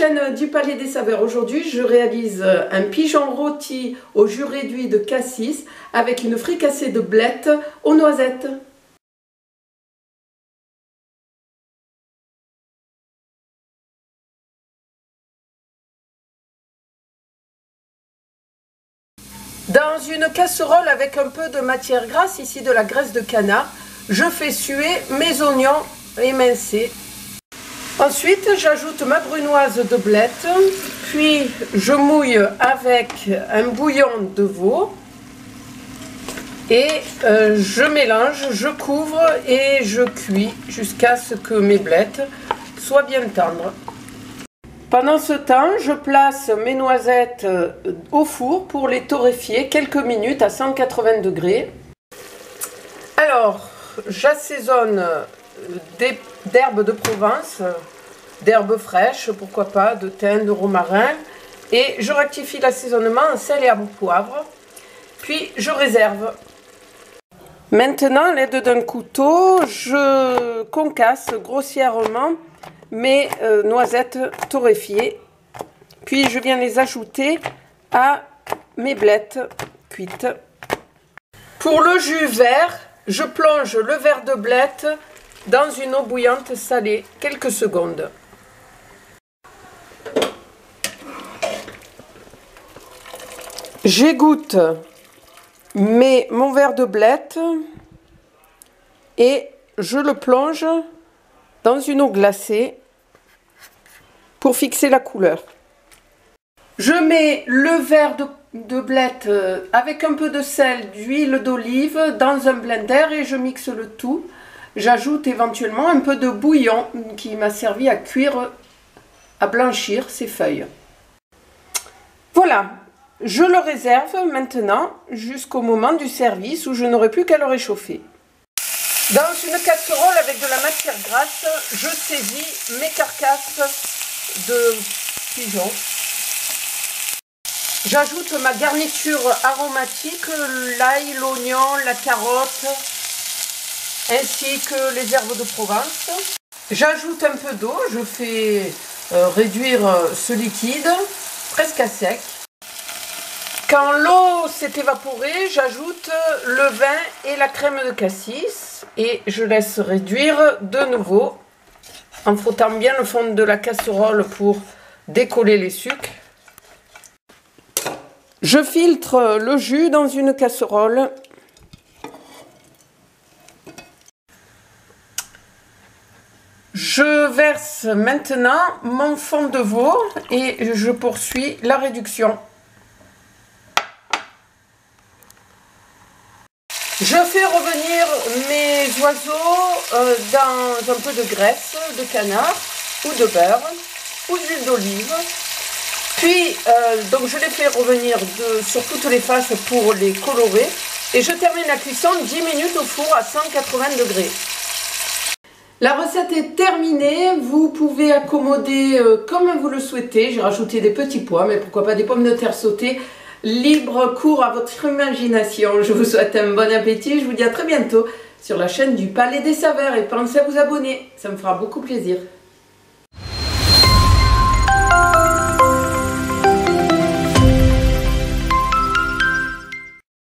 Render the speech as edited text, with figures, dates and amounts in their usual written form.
chaîne du Palais des Saveurs. Aujourd'hui, je réalise un pigeon rôti au jus réduit de cassis avec une fricassée de blettes aux noisettes. Dans une casserole avec un peu de matière grasse, ici de la graisse de canard, je fais suer mes oignons émincés. Ensuite, j'ajoute ma brunoise de blettes, puis je mouille avec un bouillon de veau et je mélange, je couvre et je cuis jusqu'à ce que mes blettes soient bien tendres. Pendant ce temps, je place mes noisettes au four pour les torréfier quelques minutes à 180 degrés. Alors, j'assaisonne d'herbes de Provence, d'herbes fraîches, pourquoi pas, de thym, de romarin, et je rectifie l'assaisonnement en sel et en poivre, puis je réserve. Maintenant, à l'aide d'un couteau, je concasse grossièrement mes noisettes torréfiées, puis je viens les ajouter à mes blettes cuites. Pour le jus vert, je plonge le verre de blettes dans une eau bouillante salée quelques secondes. J'égoutte mon verre de blettes et je le plonge dans une eau glacée pour fixer la couleur. Je mets le verre de blettes avec un peu de sel, d'huile d'olive dans un blender et je mixe le tout. J'ajoute éventuellement un peu de bouillon qui m'a servi à cuire, à blanchir ces feuilles. Voilà, je le réserve maintenant jusqu'au moment du service où je n'aurai plus qu'à le réchauffer. Dans une casserole avec de la matière grasse, je saisis mes carcasses de pigeons. J'ajoute ma garniture aromatique, l'ail, l'oignon, la carotte, ainsi que les herbes de Provence. J'ajoute un peu d'eau, je fais réduire ce liquide presque à sec. Quand l'eau s'est évaporée, j'ajoute le vin et la crème de cassis et je laisse réduire de nouveau en frottant bien le fond de la casserole pour décoller les sucs. Je filtre le jus dans une casserole. Je verse maintenant mon fond de veau et je poursuis la réduction. Je fais revenir mes oiseaux dans un peu de graisse de canard ou de beurre ou d'huile d'olive. Puis, donc je les fais revenir sur toutes les faces pour les colorer. Et je termine la cuisson 10 minutes au four à 180 degrés. La recette est terminée. Vous pouvez accommoder comme vous le souhaitez. J'ai rajouté des petits pois, mais pourquoi pas des pommes de terre sautées. Libre cours à votre imagination. Je vous souhaite un bon appétit. Je vous dis à très bientôt sur la chaîne du Palais des Saveurs. Et pensez à vous abonner. Ça me fera beaucoup plaisir.